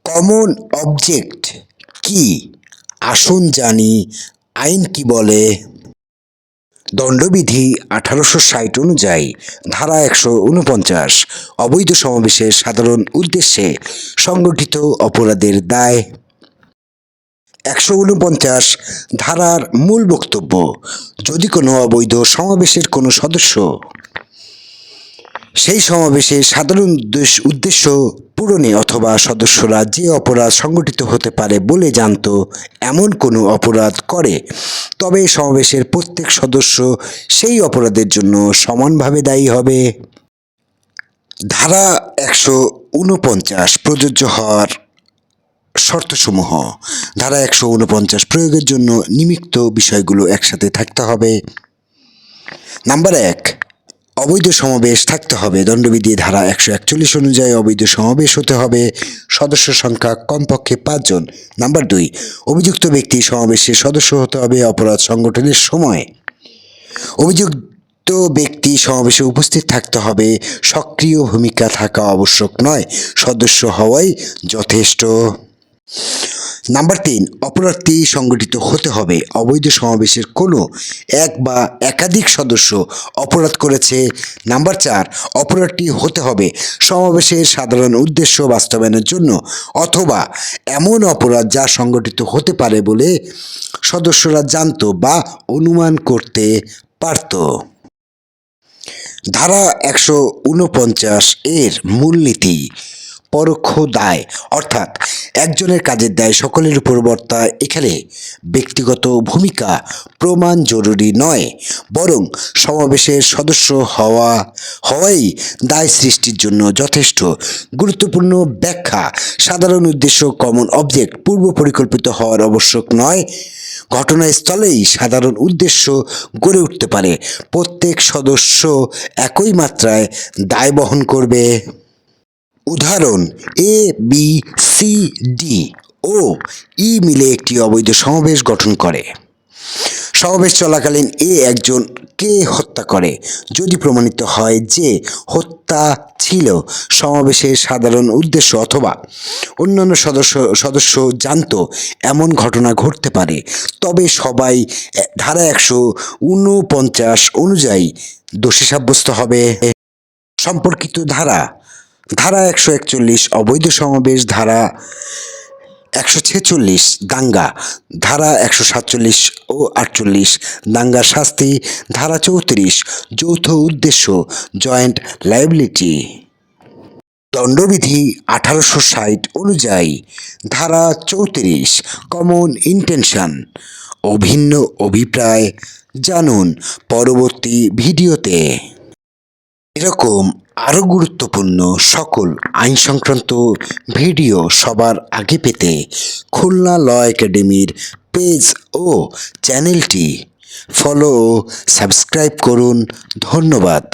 Common object কি? আসুন জানি আইন কি বলে। দণ্ডবিধি ১৮৬০ অনুযায়ী ধারা ১৪৯ অবৈধ সমাবেশের সাধারণ উদ্দেশ্যে সংগঠিত অপরাধের দায়। ১৪৯ ধারার মূল বক্তব্য: যদি কোনো অবৈধ সমাবেশের কোনো সদস্য সেই সমাবেশের সাধারণ উদ্দেশ্য পূরণে অথবা সদস্যরা যে অপরাধ সংগঠিত হতে পারে বলে জানত এমন কোনো অপরাধ করে, তবে সমাবেশের প্রত্যেক সদস্য সেই অপরাধের জন্য সমানভাবে দায়ী হবে। ধারা ১৪৯ প্রযোজ্য হওয়ার শর্তসমূহ: ধারা ১৪৯ প্রয়োগের জন্য নিম্নোক্ত বিষয়গুলো একসাথে থাকতে হবে। নাম্বার ১, অবৈধ সমাবেশ থাকতে হবে। দণ্ডবিধি ধারা ১৪১ অনুযায়ী অবৈধ সমাবেশ হতে হবে সদস্য সংখ্যা কমপক্ষে ৫ জন। নাম্বার ২, অভিযুক্ত ব্যক্তি সমাবেশের সদস্য হতে হবে অপরাধ সংগঠনের সময়। অভিযুক্ত ব্যক্তি সমাবেশে উপস্থিত থাকতে হবে, সক্রিয় ভূমিকা থাকা আবশ্যক নয়, সদস্য হওয়াই যথেষ্ট। নাম্বার ৩, অপরাধটি সংগঠিত হতে হবে অবৈধ সমাবেশের কোনো এক বা একাধিক সদস্য অপরাধ করেছে। নাম্বার ৪, অপরাধটি হতে হবে সমাবেশের সাধারণ উদ্দেশ্য বাস্তবায়নের জন্য অথবা এমন অপরাধ যা সংগঠিত হতে পারে বলে সদস্যরা জানত বা অনুমান করতে পারত। ধারা ১৪৯ এর মূলনীতি: পরোক্ষ দায়, অর্থাৎ একজনের কাজের দায় সকলের উপর বর্তায়। এখানে ব্যক্তিগত ভূমিকা প্রমাণ জরুরি নয়, বরং সমাবেশের সদস্য হওয়াই দায় সৃষ্টির জন্য যথেষ্ট। গুরুত্বপূর্ণ ব্যাখ্যা: সাধারণ উদ্দেশ্য কমন অবজেক্ট পূর্ব পরিকল্পিত হওয়ার আবশ্যক নয়, ঘটনাস্থলেই সাধারণ উদ্দেশ্য গড়ে উঠতে পারে। প্রত্যেক সদস্য একই মাত্রায় দায় বহন করবে। উদাহরণ: এ, বি, সি, ডি ও ই মিলে একটি অবৈধ সমাবেশ গঠন করে। সমাবেশ চলাকালীন এ একজনকে হত্যা করে। যদি প্রমাণিত হয় যে হত্যা ছিল সমাবেশের সাধারণ উদ্দেশ্য অথবা অন্যান্য সদস্য জানত এমন ঘটনা ঘটতে পারে, তবে সবাই ধারা ১৪৯ অনুযায়ী দোষী সাব্যস্ত হবে। সম্পর্কিত ধারা: ধারা ১৪১ অবৈধ সমাবেশ, ধারা ১৪৬ দাঙ্গা, ধারা ১৪৭ ও ৪৮ দাঙ্গার শাস্তি, ধারা ৩৪ যৌথ উদ্দেশ্য জয়েন্ট লায়াবিলিটি। দণ্ডবিধি ১৮৬০ অনুযায়ী ধারা ৩৪ কমন ইন্টেনশন, অভিন্ন অভিপ্রায়। জানুন পরবর্তী ভিডিওতে। এরকম আরও গুরুত্বপূর্ণ সকল আইন সংক্রান্ত ভিডিও সবার আগে পেতে খুলনা ল একাডেমির পেজ ও চ্যানেলটি ফলো ও সাবস্ক্রাইব করুন। ধন্যবাদ।